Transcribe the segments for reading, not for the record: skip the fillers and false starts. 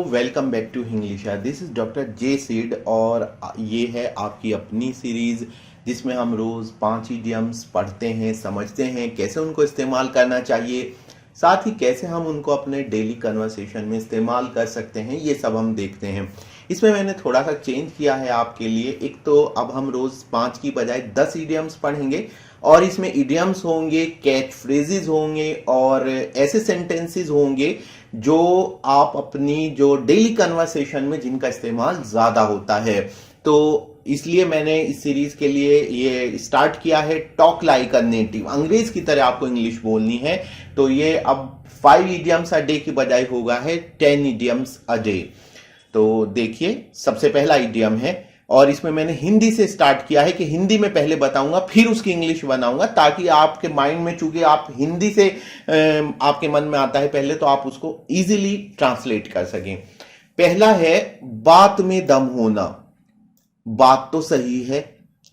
Welcome back to English. This is doctor J Seed और ये है आपकी अपनी सीरीज जिसमें हम रोज 5 इडियम्स पढ़ते हैं, समझते हैं कैसे उनको इस्तेमाल करना चाहिए, साथ ही कैसे हम उनको अपने डेली कन्वर्सेशन में इस्तेमाल कर सकते हैं, ये सब हम देखते हैं। इसमें मैंने थोड़ा सा चेंज किया है आपके लिए। एक तो अब हम रोज 5 की बजाय 10 इडियम्स पढ़ेंगे और इसमें इडियम्स होंगे, कैच फ्रेजेस होंगे और ऐसे सेंटेंसेस होंगे जो आप अपनी जो डेली कन्वर्सेशन में जिनका इस्तेमाल ज्यादा होता है। तो इसलिए मैंने इस सीरीज के लिए ये स्टार्ट किया है, टॉक लाइक अ नेटिव। अंग्रेज की तरह आपको इंग्लिश बोलनी है। तो ये अब 5 इडियम्स अ डे की बजाय होगा है 10 इडियम्स अ डे। तो देखिए, सबसे पहला इडियम है और इसमें मैंने हिंदी से स्टार्ट किया है कि हिंदी में पहले बताऊंगा फिर उसकी इंग्लिश बनाऊंगा, ताकि आपके माइंड में, चूंकि आप हिंदी से आपके मन में आता है पहले, तो आप उसको इजीली ट्रांसलेट कर सकें। पहला है बात में दम होना। बात तो सही है,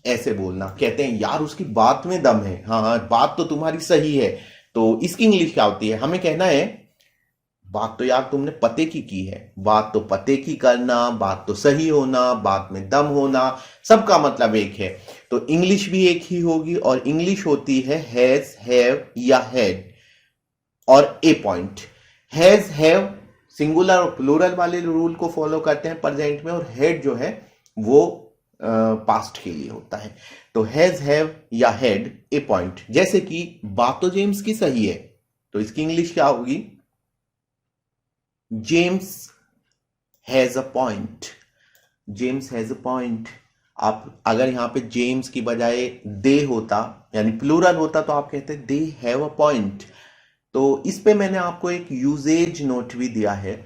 ऐसे बोलना। कहते हैं यार उसकी बात में दम है। हाँ हाँ, बात तो तुम्हारी सही है। तो इसकी इंग्लिश क्या होती है? हमें कहना है बात तो यार तुमने पते की है। बात तो पते की करना, बात तो सही होना, बात में दम होना, सबका मतलब एक है। तो इंग्लिश भी एक ही होगी और इंग्लिश होती है हैज, हैव या हैड और ए पॉइंट। हैज, हैव सिंगुलर और प्लूरल वाले रूल को फॉलो करते हैं प्रेजेंट में, और हैड जो है वो पास्ट के लिए होता है। तो हैज, हैव या हैड, ए पॉइंट। जैसे कि बात तो जेम्स की सही है, तो इसकी इंग्लिश क्या होगी? James has a point. James has a point. आप अगर यहां पे जेम्स की बजाय दे होता, यानी प्लूरल होता, तो आप कहते दे हैव अ पॉइंट। तो इस पे मैंने आपको एक यूजेज नोट भी दिया है।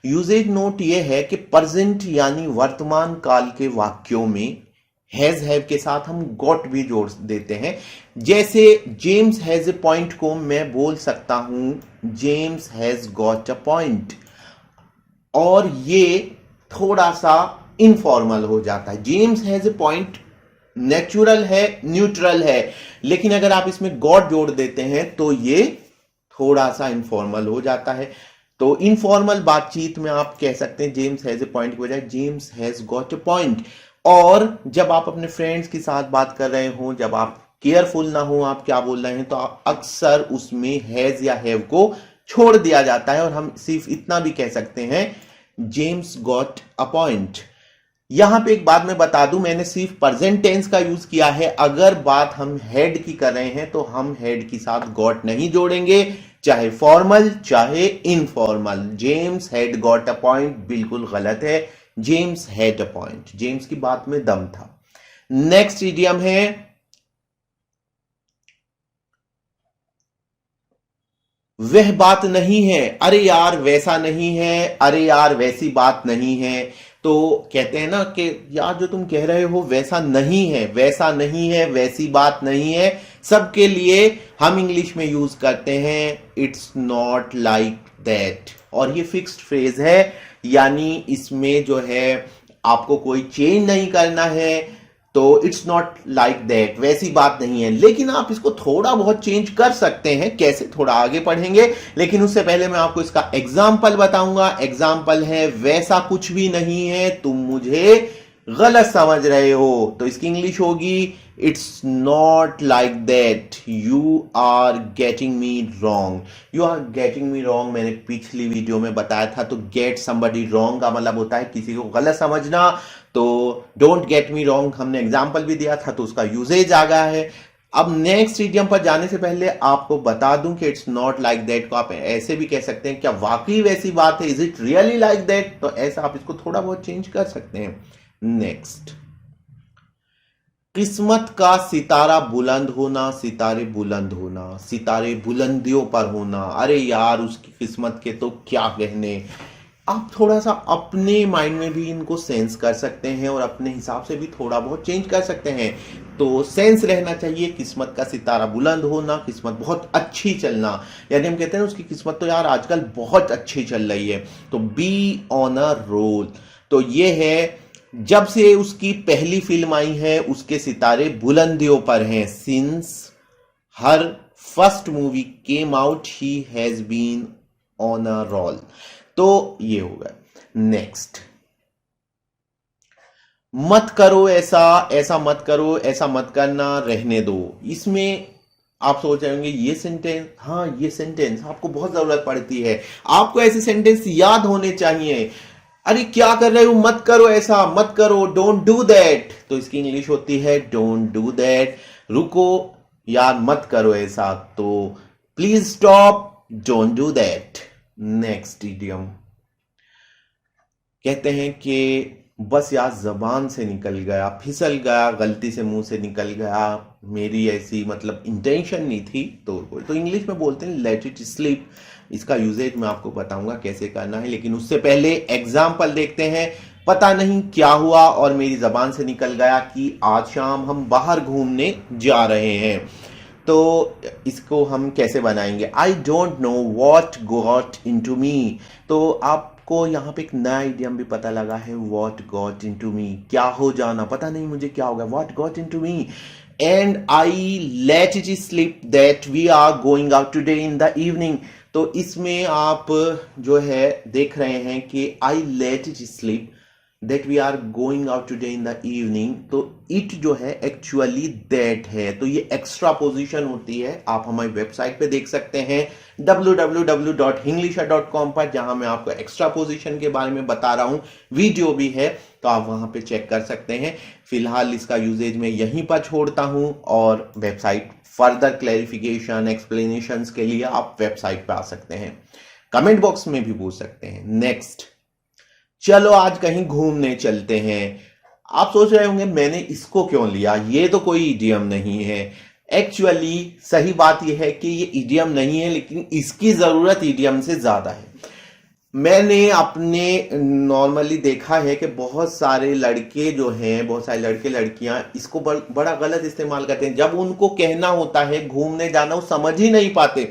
यूजेज नोट ये है कि प्रेजेंट यानी वर्तमान काल के वाक्यों में हैज, हैव के साथ हम गॉट भी जोड़ देते हैं। जैसे जेम्स हैज ए पॉइंट को मैं बोल सकता हूं James has got a point, और ये थोड़ा सा इनफॉर्मल हो जाता है। James has a point natural है, न्यूट्रल है, लेकिन अगर आप इसमें गॉट जोड़ देते हैं तो ये थोड़ा सा इनफॉर्मल हो जाता है। तो इनफॉर्मल बातचीत में आप कह सकते हैं जेम्स हैज ए पॉइंट की बजाय James has got a point. और जब आप अपने फ्रेंड्स के साथ बात कर रहे हो, जब आप केयरफुल ना हो आप क्या बोल रहे हैं, तो आप अक्सर उसमें हैज या हैव को छोड़ दिया जाता है और हम सिर्फ इतना भी कह सकते हैं जेम्स गॉट अ पॉइंट। यहां पे एक बात मैं बता दूं, मैंने सिर्फ प्रेजेंट टेंस का यूज किया है। अगर बात हम हेड की कर रहे हैं तो हम हेड के साथ गॉट नहीं जोड़ेंगे, चाहे फॉर्मल चाहे informal. James had got a point बिल्कुल गलत है। James had a point, James की बात में दम था। नेक्स्ट इडियम है वह बात नहीं है। अरे यार वैसा नहीं है, अरे यार वैसी बात नहीं है। तो कहते हैं ना कि यार जो तुम कह रहे हो वैसा नहीं है, वैसा नहीं है, वैसी बात नहीं है। सबके लिए हम इंग्लिश में यूज करते हैं इट्स नॉट लाइक दैट, और ये फिक्स्ड फ्रेज है, यानी इसमें जो है आपको कोई चेंज नहीं करना है। तो इट्स नॉट लाइक दैट, वैसी बात नहीं है। लेकिन आप इसको थोड़ा बहुत चेंज कर सकते हैं। कैसे, थोड़ा आगे पढ़ेंगे, लेकिन उससे पहले मैं आपको इसका एग्जाम्पल बताऊंगा। एग्जाम्पल है वैसा कुछ भी नहीं है, तुम मुझे गलत समझ रहे हो। तो इसकी इंग्लिश होगी it's not like that, you are getting me wrong. You are getting me wrong मैंने पिछली वीडियो में बताया था। तो गेट समबडी रॉन्ग का मतलब होता है किसी को गलत समझना। तो डोंट गेट मी रॉन्ग हमने एग्जाम्पल भी दिया था, तो उसका यूजेज आ गया है। अब नेक्स्ट इडियम पर जाने से पहले आपको बता दूं कि इट्स नॉट लाइक दैट को आप ऐसे भी कह सकते हैं, क्या वाकई वैसी बात है, is it really like that. तो ऐसा आप इसको थोड़ा बहुत चेंज कर सकते हैं। नेक्स्ट, किस्मत का सितारा बुलंद होना, सितारे बुलंद होना, सितारे बुलंदियों पर होना। अरे यार उसकी किस्मत के तो क्या कहने। आप थोड़ा सा अपने माइंड में भी इनको सेंस कर सकते हैं और अपने हिसाब से भी थोड़ा बहुत चेंज कर सकते हैं। तो सेंस रहना चाहिए, किस्मत का सितारा बुलंद होना, किस्मत बहुत अच्छी चलना, यानी हम कहते हैं उसकी किस्मत तो यार आजकल बहुत अच्छी चल रही है। तो बी ऑन अ रोल। तो ये है जब से उसकी पहली फिल्म आई है उसके सितारे बुलंदियों पर हैं। Since her first movie came out he has been on a roll. तो ये होगा। नेक्स्ट, मत करो ऐसा, ऐसा मत करो, ऐसा मत करना, रहने दो। इसमें आप सोच रहे होंगे ये सेंटेंस, हाँ ये सेंटेंस आपको बहुत जरूरत पड़ती है, आपको ऐसे सेंटेंस याद होने चाहिए। अरे क्या कर रहे हो, मत करो ऐसा, मत करो, डोंट डू दैट, तो इसकी इंग्लिश होती है डोंट डू दैट। रुको यार, मत करो ऐसा, तो please stop, don't do that. Next idiom, कहते हैं कि बस यार जबान से निकल गया, फिसल गया, गलती से मुंह से निकल गया, मेरी ऐसी मतलब इंटेंशन नहीं थी, तो इंग्लिश में बोलते हैं लेट इट स्लिप। इसका यूजेज मैं आपको बताऊंगा कैसे करना है, लेकिन उससे पहले एग्जाम्पल देखते हैं। पता नहीं क्या हुआ और मेरी जबान से निकल गया कि आज शाम हम बाहर घूमने जा रहे हैं, तो इसको हम कैसे बनाएंगे। I don't know what got into me, तो आपको यहाँ पे एक नया इडियम भी पता लगा है, what got into me, क्या हो जाना, पता नहीं मुझे क्या होगा, what got into me. And I let it slip that we are going out today in the evening, तो इसमें आप जो है देख रहे हैं कि I let it slip that we are going out today in the evening, तो इट जो है एक्चुअली दैट है, तो ये एक्स्ट्रा पोजीशन होती है। आप हमारी वेबसाइट पे देख सकते हैं www.hinglish.com पर, जहां मैं आपको एक्स्ट्रा पोजीशन के बारे में बता रहा हूं, वीडियो भी है, तो आप वहां पे चेक कर सकते हैं। फिलहाल इसका यूजेज मैं यहीं पर छोड़ता हूं, और वेबसाइट फर्दर क्लैरिफिकेशन एक्सप्लेनेशंस के लिए आप वेबसाइट पे आ सकते हैं, कमेंट बॉक्स में भी पूछ सकते हैं। नेक्स्ट, चलो आज कहीं घूमने चलते हैं। आप सोच रहे होंगे मैंने इसको क्यों लिया, ये तो कोई इडियम नहीं है। एक्चुअली सही बात यह है कि ये इडियम नहीं है, लेकिन इसकी जरूरत इडियम से ज्यादा है। मैंने अपने नॉर्मली देखा है कि बहुत सारे लड़के जो हैं, बहुत सारे लड़के लड़कियां इसको बड़ा गलत इस्तेमाल करते हैं। जब उनको कहना होता है घूमने जाना, वो समझ ही नहीं पाते,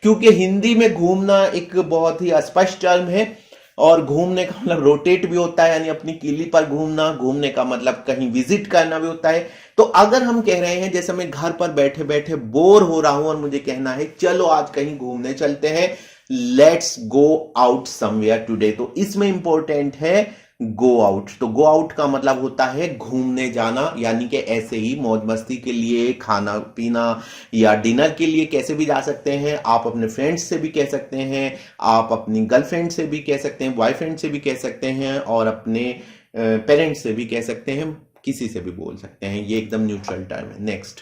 क्योंकि हिंदी में घूमना एक बहुत ही अस्पष्ट टर्म है, और घूमने का मतलब रोटेट भी होता है, यानी अपनी किली पर घूमना, घूमने का मतलब कहीं विजिट करना भी होता है। तो अगर हम कह रहे हैं जैसे मैं घर पर बैठे बैठे बोर हो रहा हूं और मुझे कहना है चलो आज कहीं घूमने चलते हैं, let's go out somewhere today, तो इसमें इंपॉर्टेंट है गो आउट। तो गो आउट का मतलब होता है घूमने जाना, यानी कि ऐसे ही मौज मस्ती के लिए, खाना पीना या डिनर के लिए कैसे भी जा सकते हैं। आप अपने फ्रेंड्स से भी कह सकते हैं, आप अपनी गर्लफ्रेंड से भी कह सकते हैं, बॉयफ्रेंड से भी कह सकते हैं, और अपने पेरेंट्स से भी कह सकते हैं, किसी से भी बोल सकते हैं, ये एकदम न्यूट्रल टर्म है। नेक्स्ट,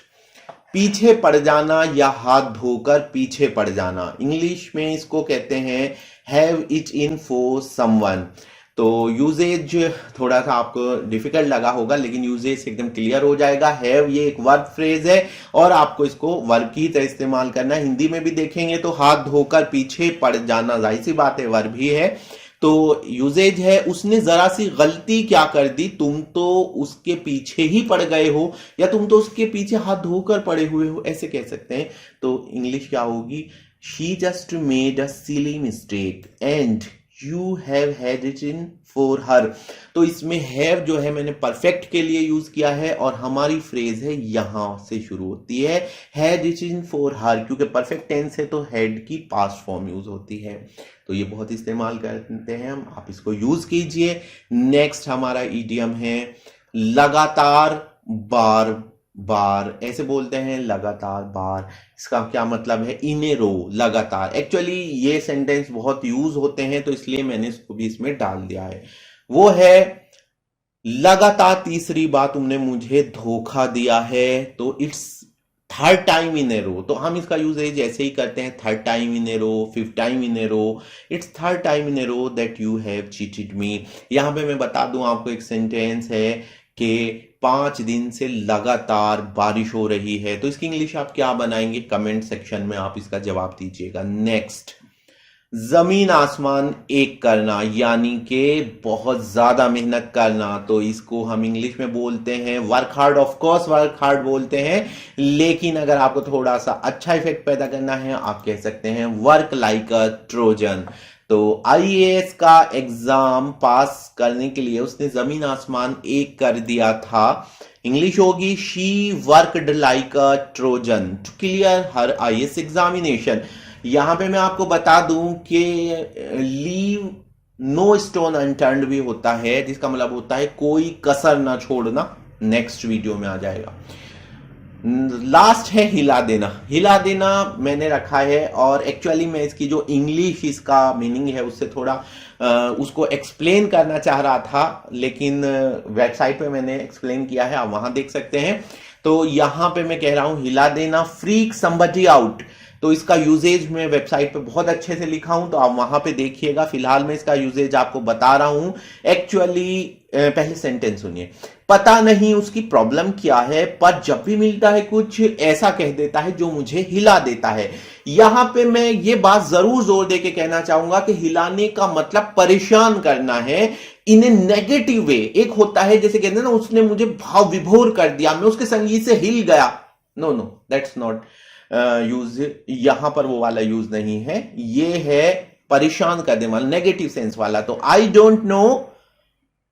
पीछे पड़ जाना या हाथ धोकर पीछे पड़ जाना, इंग्लिश में इसको कहते हैं have it in for someone. तो यूजेज थोड़ा सा आपको डिफिकल्ट लगा होगा, लेकिन यूजेज एकदम क्लियर हो जाएगा। हैव ये एक वर्ब फ्रेज है, और आपको इसको वर्ब की तरह इस्तेमाल करना है। हिंदी में भी देखेंगे तो हाथ धोकर पीछे पड़ जाना, जाहिर सी बात है वर्ब ही है, तो यूजेज है। उसने जरा सी गलती क्या कर दी, तुम तो उसके पीछे ही पड़ गए हो, या तुम तो उसके पीछे हाथ धोकर पड़े हुए हो, ऐसे कह सकते हैं। तो इंग्लिश क्या होगी, she just made a silly mistake and you have had it in for her. तो इसमें हैव जो है मैंने परफेक्ट के लिए यूज किया है, और हमारी फ्रेज है यहां से शुरू होती है had it in for her, क्योंकि परफेक्ट टेंस है तो हैड की पास्ट फॉर्म यूज होती है। तो ये बहुत इस्तेमाल करते हैं हम, आप इसको यूज कीजिए। नेक्स्ट हमारा इडियम है लगातार बार बार, ऐसे बोलते हैं लगातार बार। इसका क्या मतलब है, इन ए रो, लगातार। एक्चुअली ये सेंटेंस बहुत यूज होते हैं, तो इसलिए मैंने इसको भी इसमें डाल दिया है। वो है लगातार तीसरी बार तुमने मुझे धोखा दिया है, तो it's third time in a row. तो हम इसका यूजेज ऐसे ही करते हैं, third time in a row, fifth time in a row, it's third time in a row that you have cheated me. यहां पे मैं बता दूं आपको, एक सेंटेंस है कि 5 दिन से लगातार बारिश हो रही है, तो इसकी इंग्लिश आप क्या बनाएंगे, कमेंट सेक्शन में आप इसका जवाब दीजिएगा। नेक्स्ट, जमीन आसमान एक करना, यानी कि बहुत ज्यादा मेहनत करना, तो इसको हम इंग्लिश में बोलते हैं work hard. Of course work hard बोलते हैं, लेकिन अगर आपको थोड़ा सा अच्छा इफेक्ट पैदा करना है, आप कह सकते हैं वर्क लाइक अ ट्रोजन। तो आईएएस का एग्जाम पास करने के लिए उसने जमीन आसमान एक कर दिया था। इंग्लिश होगी she worked like a Trojan to clear her IAS examination. यहां पे मैं आपको बता दूं कि लीव नो स्टोन अनटर्न्ड भी होता है, जिसका मतलब होता है कोई कसर ना छोड़ना, नेक्स्ट वीडियो में आ जाएगा। लास्ट है हिला देना। हिला देना मैंने रखा है, और एक्चुअली मैं इसकी जो इंग्लिश इसका मीनिंग है उससे थोड़ा उसको एक्सप्लेन करना चाह रहा था, लेकिन वेबसाइट पे मैंने एक्सप्लेन किया है, आप वहां देख सकते हैं। तो यहां पे मैं कह रहा हूं हिला देना, फ्रीक समबडी आउट। तो इसका यूजेज मैं वेबसाइट पे बहुत अच्छे से लिखा हूं, तो आप वहां पे देखिएगा। फिलहाल मैं इसका यूजेज आपको बता रहा हूं। एक्चुअली पहले सेंटेंस सुनिए। पता नहीं उसकी प्रॉब्लम क्या है, पर जब भी मिलता है कुछ ऐसा कह देता है जो मुझे हिला देता है। यहां पे मैं ये बात जरूर जोर दे के कहना चाहूंगा कि हिलाने का मतलब परेशान करना है इन ए नेगेटिव वे। एक होता है जैसे कहते हैं ना, उसने मुझे भाव विभोर कर दिया, मैं उसके संगीत से हिल गया। No no, that's not use. यहां पर वो वाला यूज नहीं है, ये है परेशान कर देने वाला, नेगेटिव सेंस वाला। तो आई don't no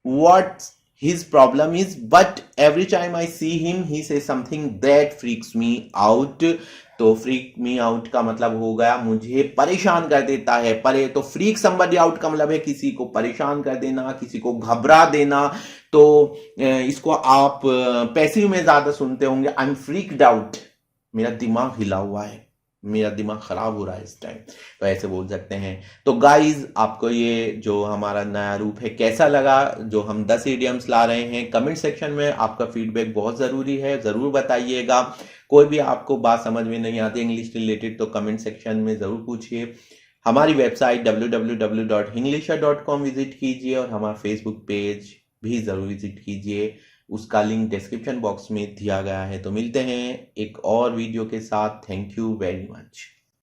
what his problem is, but every time I see him he says something that freaks me out। तो फ्रीक मी आउट का मतलब हो गया मुझे परेशान कर देता है। परे तो फ्रीक somebody आउट का मतलब है किसी को परेशान कर देना, किसी को घबरा देना। तो इसको आप पैसिव में ज्यादा सुनते होंगे, आई एम फ्रीक्ड आउट, मेरा दिमाग हिला हुआ है, मेरा दिमाग खराब हो रहा है इस टाइम, तो ऐसे बोल सकते हैं। तो गाइज, आपको ये जो हमारा नया रूप है कैसा लगा, जो हम 10 इडियम्स ला रहे हैं? कमेंट सेक्शन में आपका फीडबैक बहुत जरूरी है, जरूर बताइएगा। कोई भी आपको बात समझ में नहीं आती इंग्लिश रिलेटेड तो कमेंट सेक्शन में जरूर पूछिए। हमारी वेबसाइट www.hinglish.com विजिट कीजिए, और हमारा फेसबुक पेज भी जरूर विजिट कीजिए, उसका लिंक डिस्क्रिप्शन बॉक्स में दिया गया है। तो मिलते हैं एक और वीडियो के साथ। Thank you very much.